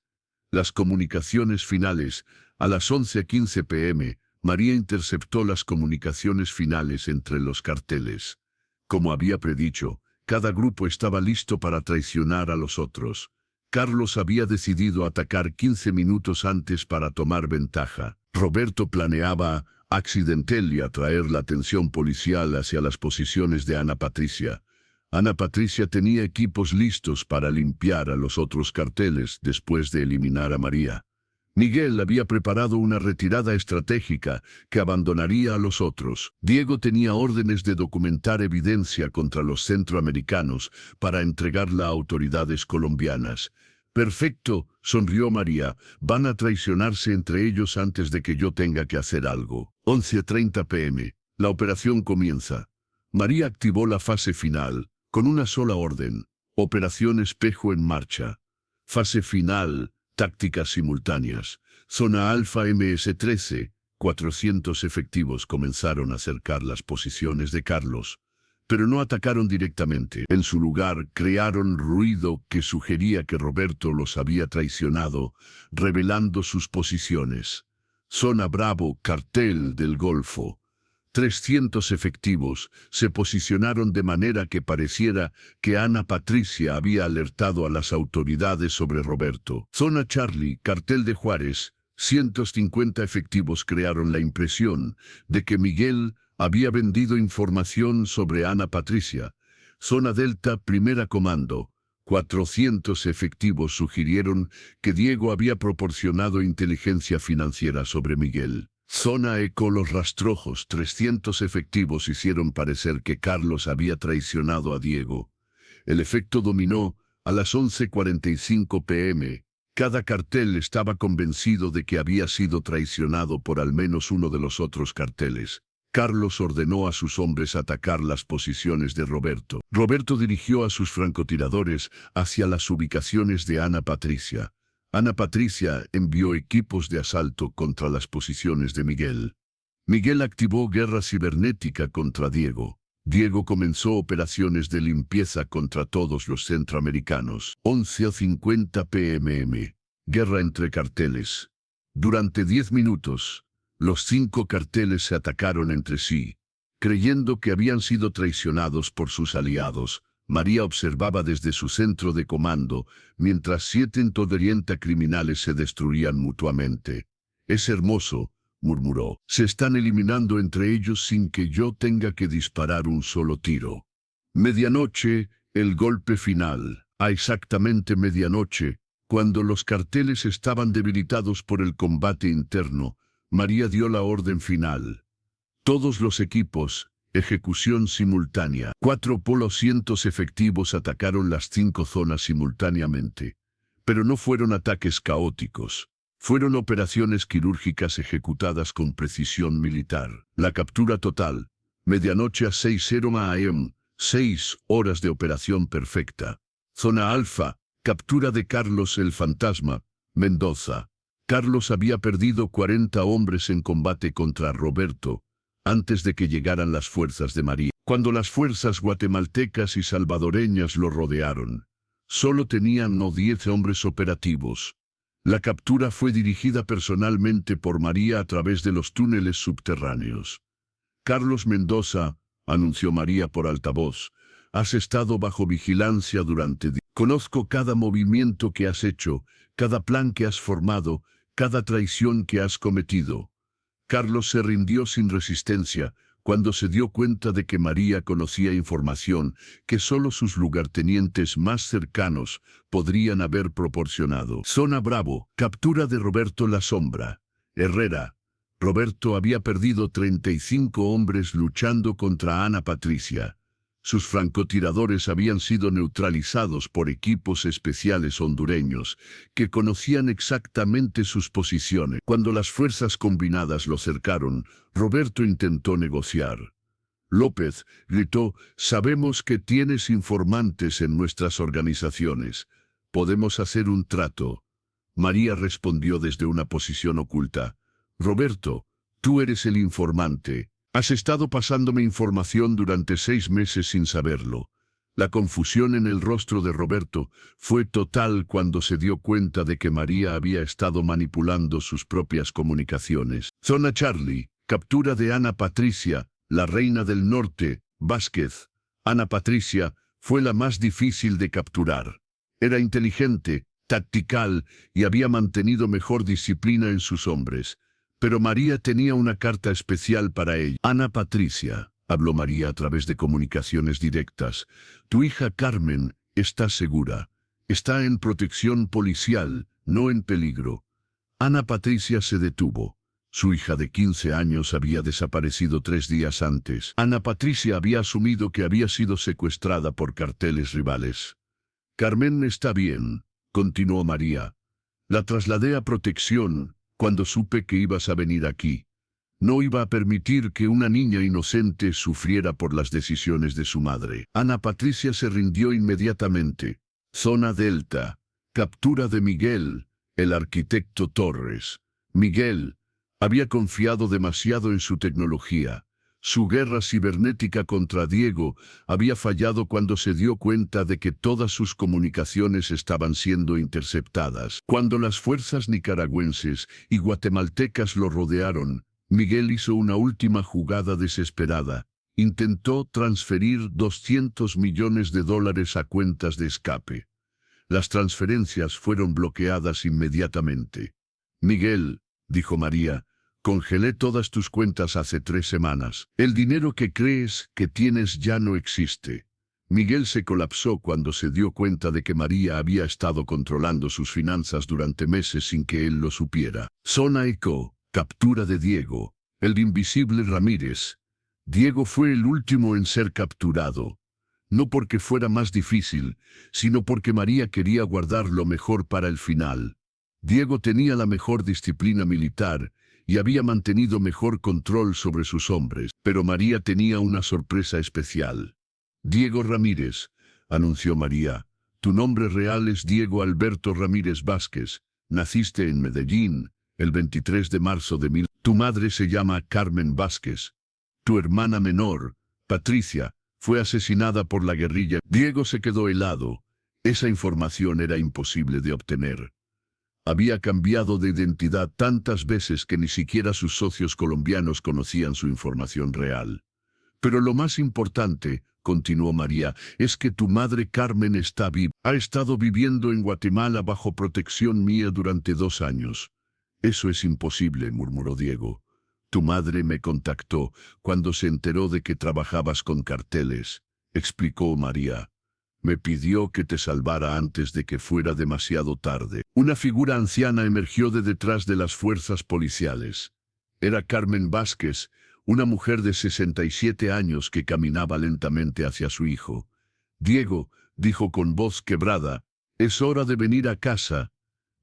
Las comunicaciones finales, a las 11:15 p.m., María interceptó las comunicaciones finales entre los carteles. Como había predicho, cada grupo estaba listo para traicionar a los otros. Carlos había decidido atacar 15 minutos antes para tomar ventaja. Roberto planeaba accidental y atraer la atención policial hacia las posiciones de Ana Patricia. Ana Patricia tenía equipos listos para limpiar a los otros carteles después de eliminar a María. Miguel había preparado una retirada estratégica que abandonaría a los otros. Diego tenía órdenes de documentar evidencia contra los centroamericanos para entregarla a autoridades colombianas. Perfecto, sonrió María. Van a traicionarse entre ellos antes de que yo tenga que hacer algo. 11:30 p.m. La operación comienza. María activó la fase final, con una sola orden. Operación Espejo en marcha. Fase final. Tácticas simultáneas. Zona Alfa MS-13, 400 efectivos comenzaron a cercar las posiciones de Carlos, pero no atacaron directamente. En su lugar, crearon ruido que sugería que Roberto los había traicionado, revelando sus posiciones. Zona Bravo, Cartel del Golfo. 300 efectivos se posicionaron de manera que pareciera que Ana Patricia había alertado a las autoridades sobre Roberto. Zona Charlie, Cartel de Juárez, 150 efectivos crearon la impresión de que Miguel había vendido información sobre Ana Patricia. Zona Delta, Primera Comando, 400 efectivos sugirieron que Diego había proporcionado inteligencia financiera sobre Miguel. Zona Eco, los rastrojos, 300 efectivos hicieron parecer que Carlos había traicionado a Diego. El efecto dominó a las 11:45 p.m. Cada cartel estaba convencido de que había sido traicionado por al menos uno de los otros carteles. Carlos ordenó a sus hombres atacar las posiciones de Roberto. Roberto dirigió a sus francotiradores hacia las ubicaciones de Ana Patricia. Ana Patricia envió equipos de asalto contra las posiciones de Miguel. Miguel activó guerra cibernética contra Diego. Diego comenzó operaciones de limpieza contra todos los centroamericanos. 11:50 p.m. Guerra entre carteles. Durante 10 minutos, los 5 carteles se atacaron entre sí. Creyendo que habían sido traicionados por sus aliados, María observaba desde su centro de comando, mientras 780 criminales se destruían mutuamente. Es hermoso, murmuró. Se están eliminando entre ellos sin que yo tenga que disparar un solo tiro. Medianoche, el golpe final. A exactamente medianoche, cuando los carteles estaban debilitados por el combate interno, María dio la orden final. Todos los equipos, ejecución simultánea. 400 efectivos atacaron las 5 zonas simultáneamente. Pero no fueron ataques caóticos. Fueron operaciones quirúrgicas ejecutadas con precisión militar. La captura total. Medianoche a 6:00 am. 6 horas de operación perfecta. Zona Alfa. Captura de Carlos el Fantasma. Mendoza. Carlos había perdido 40 hombres en combate contra Roberto, antes de que llegaran las fuerzas de María. Cuando las fuerzas guatemaltecas y salvadoreñas lo rodearon, solo tenían 10 hombres operativos. La captura fue dirigida personalmente por María a través de los túneles subterráneos. Carlos Mendoza, anunció María por altavoz, has estado bajo vigilancia durante días. Conozco cada movimiento que has hecho, cada plan que has formado, cada traición que has cometido. Carlos se rindió sin resistencia cuando se dio cuenta de que María conocía información que solo sus lugartenientes más cercanos podrían haber proporcionado. Zona Bravo, captura de Roberto La Sombra. Herrera. Roberto había perdido 35 hombres luchando contra Ana Patricia. Sus francotiradores habían sido neutralizados por equipos especiales hondureños que conocían exactamente sus posiciones. Cuando las fuerzas combinadas lo cercaron, Roberto intentó negociar. López gritó, sabemos que tienes informantes en nuestras organizaciones. Podemos hacer un trato. María respondió desde una posición oculta. Roberto, tú eres el informante. Has estado pasándome información durante 6 meses sin saberlo. La confusión en el rostro de Roberto fue total cuando se dio cuenta de que María había estado manipulando sus propias comunicaciones. Zona Charlie, captura de Ana Patricia, la reina del norte, Vázquez. Ana Patricia fue la más difícil de capturar. Era inteligente, tactical y había mantenido mejor disciplina en sus hombres. Pero María tenía una carta especial para ella. Ana Patricia, habló María a través de comunicaciones directas. Tu hija Carmen está segura. Está en protección policial, no en peligro. Ana Patricia se detuvo. Su hija de 15 años había desaparecido 3 días antes. Ana Patricia había asumido que había sido secuestrada por carteles rivales. Carmen está bien, continuó María. La trasladé a protección cuando supe que ibas a venir aquí. No iba a permitir que una niña inocente sufriera por las decisiones de su madre. Ana Patricia se rindió inmediatamente. Zona Delta. Captura de Miguel, el arquitecto Torres. Miguel había confiado demasiado en su tecnología. Su guerra cibernética contra Diego había fallado cuando se dio cuenta de que todas sus comunicaciones estaban siendo interceptadas. Cuando las fuerzas nicaragüenses y guatemaltecas lo rodearon, Miguel hizo una última jugada desesperada. Intentó transferir $200 millones a cuentas de escape. Las transferencias fueron bloqueadas inmediatamente. Miguel, dijo María, congelé todas tus cuentas hace 3 semanas. El dinero que crees que tienes ya no existe. Miguel se colapsó cuando se dio cuenta de que María había estado controlando sus finanzas durante meses sin que él lo supiera. Zona Eco, captura de Diego, el invisible Ramírez. Diego fue el último en ser capturado. No porque fuera más difícil, sino porque María quería guardar lo mejor para el final. Diego tenía la mejor disciplina militar y había mantenido mejor control sobre sus hombres, pero María tenía una sorpresa especial. Diego Ramírez, anunció María, tu nombre real es Diego Alberto Ramírez Vázquez, naciste en Medellín, el 23 de marzo de 1000. Tu madre se llama Carmen Vázquez. Tu hermana menor, Patricia, fue asesinada por la guerrilla. Diego se quedó helado. Esa información era imposible de obtener. Había cambiado de identidad tantas veces que ni siquiera sus socios colombianos conocían su información real. Pero lo más importante, continuó María, es que tu madre Carmen está viva. Ha estado viviendo en Guatemala bajo protección mía durante 2 años. Eso es imposible, murmuró Diego. Tu madre me contactó cuando se enteró de que trabajabas con carteles, explicó María. Me pidió que te salvara antes de que fuera demasiado tarde. Una figura anciana emergió de detrás de las fuerzas policiales. Era Carmen Vázquez, una mujer de 67 años que caminaba lentamente hacia su hijo. Diego, dijo con voz quebrada, es hora de venir a casa.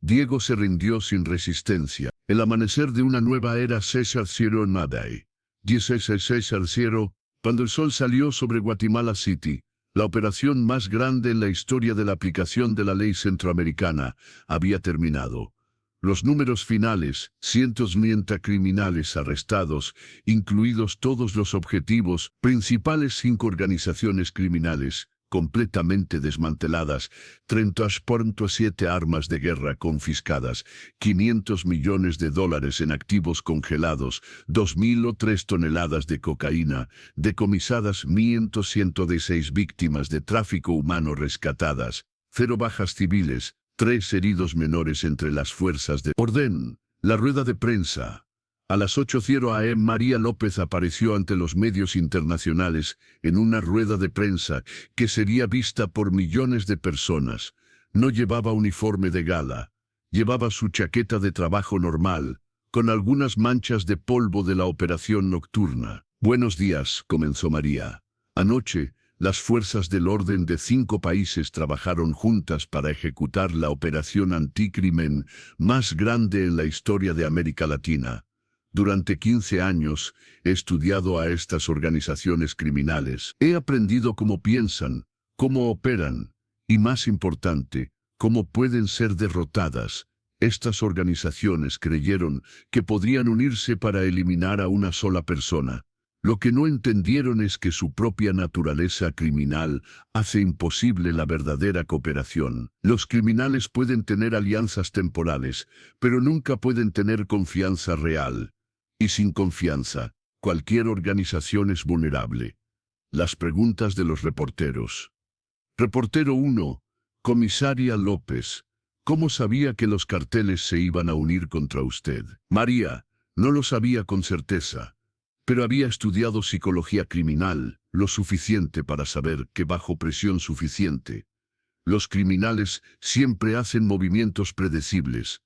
Diego se rindió sin resistencia. El amanecer de una nueva era César Ciero en Maday. 16 César Ciero, cuando el sol salió sobre Guatemala City. La operación más grande en la historia de la aplicación de la ley centroamericana había terminado. Los números finales, cientos de criminales arrestados, incluidos todos los objetivos principales 5 organizaciones criminales, completamente desmanteladas, 30,7 armas de guerra confiscadas, 500 millones de dólares en activos congelados, 2.003 toneladas de cocaína, decomisadas 116 víctimas de tráfico humano rescatadas, 0 bajas civiles, 3 heridos menores entre las fuerzas de orden. La rueda de prensa. A las 8:00 am María López apareció ante los medios internacionales en una rueda de prensa que sería vista por millones de personas. No llevaba uniforme de gala. Llevaba su chaqueta de trabajo normal, con algunas manchas de polvo de la operación nocturna. Buenos días, comenzó María. Anoche, las fuerzas del orden de 5 países trabajaron juntas para ejecutar la operación anticrimen más grande en la historia de América Latina. Durante 15 años he estudiado a estas organizaciones criminales. He aprendido cómo piensan, cómo operan y, más importante, cómo pueden ser derrotadas. Estas organizaciones creyeron que podrían unirse para eliminar a una sola persona. Lo que no entendieron es que su propia naturaleza criminal hace imposible la verdadera cooperación. Los criminales pueden tener alianzas temporales, pero nunca pueden tener confianza real. Y sin confianza, cualquier organización es vulnerable. Las preguntas de los reporteros. Reportero 1. Comisaria López. ¿Cómo sabía que los carteles se iban a unir contra usted? María. No lo sabía con certeza. Pero había estudiado psicología criminal, lo suficiente para saber que bajo presión suficiente, los criminales siempre hacen movimientos predecibles.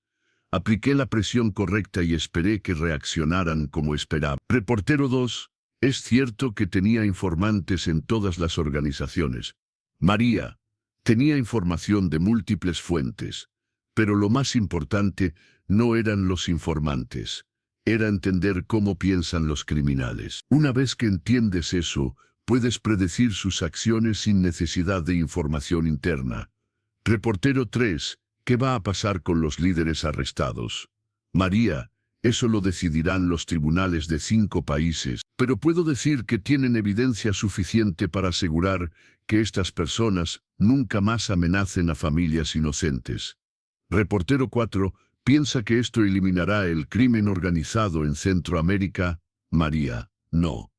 Apliqué la presión correcta y esperé que reaccionaran como esperaba. Reportero 2. Es cierto que tenía informantes en todas las organizaciones. María. Tenía información de múltiples fuentes. Pero lo más importante no eran los informantes. Era entender cómo piensan los criminales. Una vez que entiendes eso, puedes predecir sus acciones sin necesidad de información interna. Reportero 3. ¿Qué va a pasar con los líderes arrestados? María. Eso lo decidirán los tribunales de 5 países, pero puedo decir que tienen evidencia suficiente para asegurar que estas personas nunca más amenacen a familias inocentes. Reportero 4. ¿Piensa que esto eliminará el crimen organizado en Centroamérica? María. No.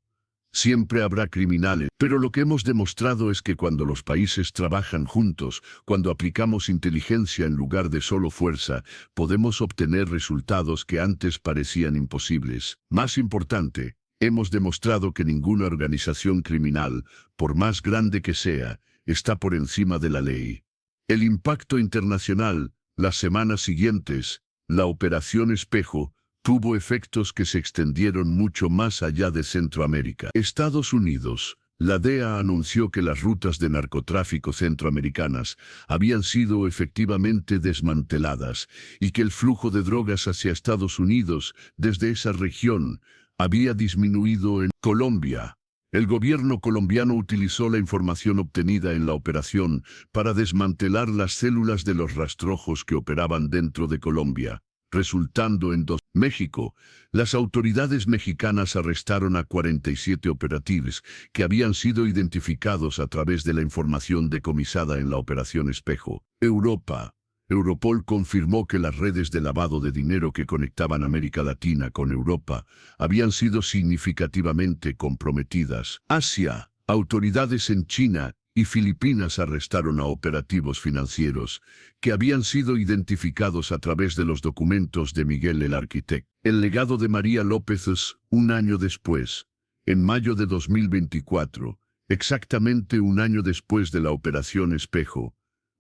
Siempre habrá criminales, pero lo que hemos demostrado es que cuando los países trabajan juntos, cuando aplicamos inteligencia en lugar de solo fuerza, podemos obtener resultados que antes parecían imposibles. Más importante, hemos demostrado que ninguna organización criminal, por más grande que sea, está por encima de la ley. El impacto internacional. Las semanas siguientes, la Operación Espejo tuvo efectos que se extendieron mucho más allá de Centroamérica. Estados Unidos. La DEA anunció que las rutas de narcotráfico centroamericanas habían sido efectivamente desmanteladas y que el flujo de drogas hacia Estados Unidos desde esa región había disminuido en Colombia. El gobierno colombiano utilizó la información obtenida en la operación para desmantelar las células de los rastrojos que operaban dentro de Colombia, resultando en México. Las autoridades mexicanas arrestaron a 47 operativos que habían sido identificados a través de la información decomisada en la Operación Espejo. Europa. Europol confirmó que las redes de lavado de dinero que conectaban América Latina con Europa habían sido significativamente comprometidas. Asia. Autoridades en China y Filipinas arrestaron a operativos financieros que habían sido identificados a través de los documentos de Miguel el Arquitecto. El legado de María López es, un año después, en mayo de 2024, exactamente un año después de la Operación Espejo,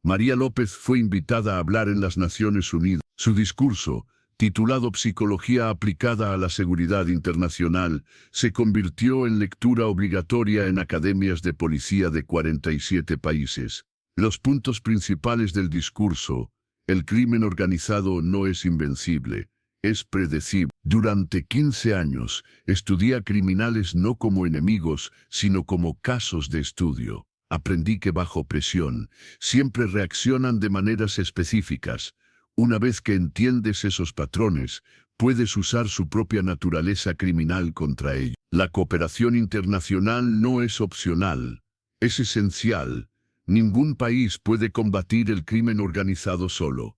María López fue invitada a hablar en las Naciones Unidas. Su discurso, titulado Psicología aplicada a la seguridad internacional, se convirtió en lectura obligatoria en academias de policía de 47 países. Los puntos principales del discurso: el crimen organizado no es invencible, es predecible. Durante 15 años, estudié a criminales no como enemigos, sino como casos de estudio. Aprendí que bajo presión, siempre reaccionan de maneras específicas. Una vez que entiendes esos patrones, puedes usar su propia naturaleza criminal contra ellos. La cooperación internacional no es opcional, es esencial. Ningún país puede combatir el crimen organizado solo.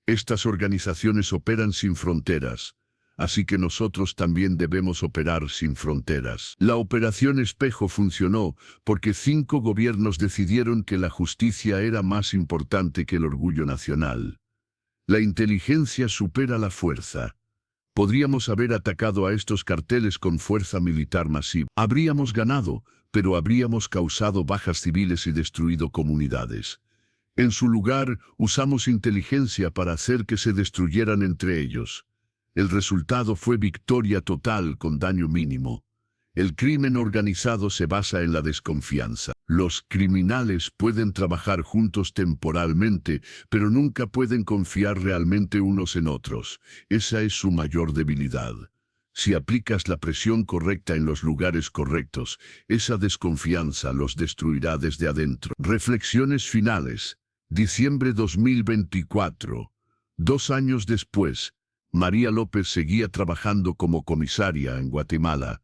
Estas organizaciones operan sin fronteras, así que nosotros también debemos operar sin fronteras. La Operación Espejo funcionó porque 5 gobiernos decidieron que la justicia era más importante que el orgullo nacional. La inteligencia supera la fuerza. Podríamos haber atacado a estos carteles con fuerza militar masiva. Habríamos ganado, pero habríamos causado bajas civiles y destruido comunidades. En su lugar, usamos inteligencia para hacer que se destruyeran entre ellos. El resultado fue victoria total con daño mínimo. El crimen organizado se basa en la desconfianza. Los criminales pueden trabajar juntos temporalmente, pero nunca pueden confiar realmente unos en otros. Esa es su mayor debilidad. Si aplicas la presión correcta en los lugares correctos, esa desconfianza los destruirá desde adentro. Reflexiones finales. Diciembre 2024. 2 años después, María López seguía trabajando como comisaria en Guatemala,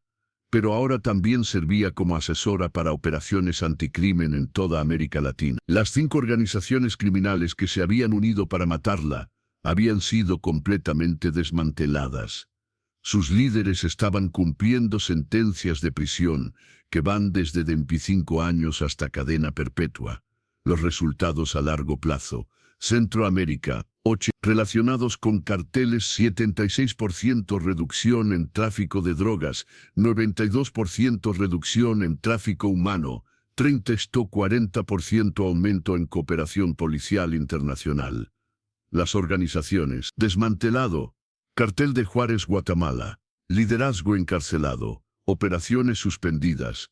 pero ahora también servía como asesora para operaciones anticrimen en toda América Latina. Las 5 organizaciones criminales que se habían unido para matarla habían sido completamente desmanteladas. Sus líderes estaban cumpliendo sentencias de prisión que van desde 25 años hasta cadena perpetua. Los resultados a largo plazo. Centroamérica, 8. Relacionados con carteles, 76% reducción en tráfico de drogas, 92% reducción en tráfico humano, 40% aumento en cooperación policial internacional. Las organizaciones. Desmantelado. Cartel de Juárez, Guatemala. Liderazgo encarcelado. Operaciones suspendidas.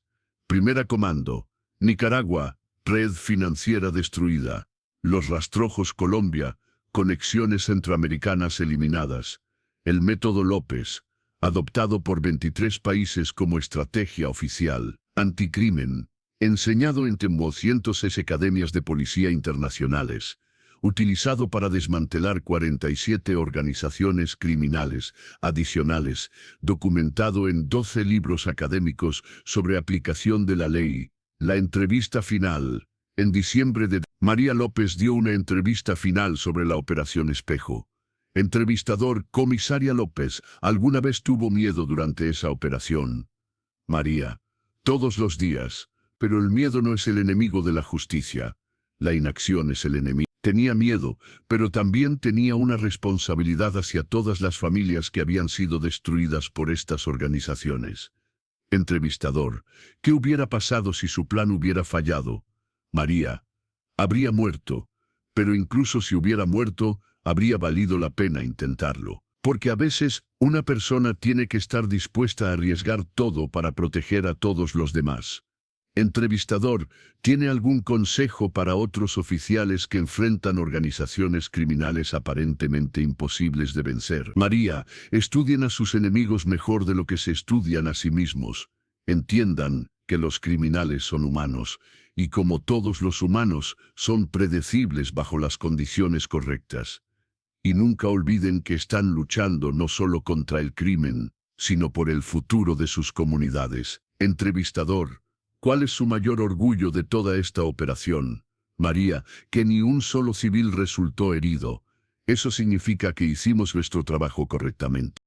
Primera Comando. Nicaragua. Red financiera destruida. Los Rastrojos, Colombia. Conexiones centroamericanas eliminadas. El método López, adoptado por 23 países como estrategia oficial. Anticrimen, enseñado en 200 academias de policía internacionales. Utilizado para desmantelar 47 organizaciones criminales adicionales. Documentado en 12 libros académicos sobre aplicación de la ley. La entrevista final. En diciembre de... María López dio una entrevista final sobre la Operación Espejo. Entrevistador: Comisaria López, ¿alguna vez tuvo miedo durante esa operación? María: todos los días, pero el miedo no es el enemigo de la justicia. La inacción es el enemigo. Tenía miedo, pero también tenía una responsabilidad hacia todas las familias que habían sido destruidas por estas organizaciones. Entrevistador: ¿qué hubiera pasado si su plan hubiera fallado? María: habría muerto, pero incluso si hubiera muerto, habría valido la pena intentarlo. Porque a veces, una persona tiene que estar dispuesta a arriesgar todo para proteger a todos los demás. Entrevistador: ¿tiene algún consejo para otros oficiales que enfrentan organizaciones criminales aparentemente imposibles de vencer? María: estudien a sus enemigos mejor de lo que se estudian a sí mismos. Entiendan que los criminales son humanos, y como todos los humanos, son predecibles bajo las condiciones correctas. Y nunca olviden que están luchando no solo contra el crimen, sino por el futuro de sus comunidades. Entrevistador: ¿cuál es su mayor orgullo de toda esta operación? María: que ni un solo civil resultó herido. Eso significa que hicimos nuestro trabajo correctamente.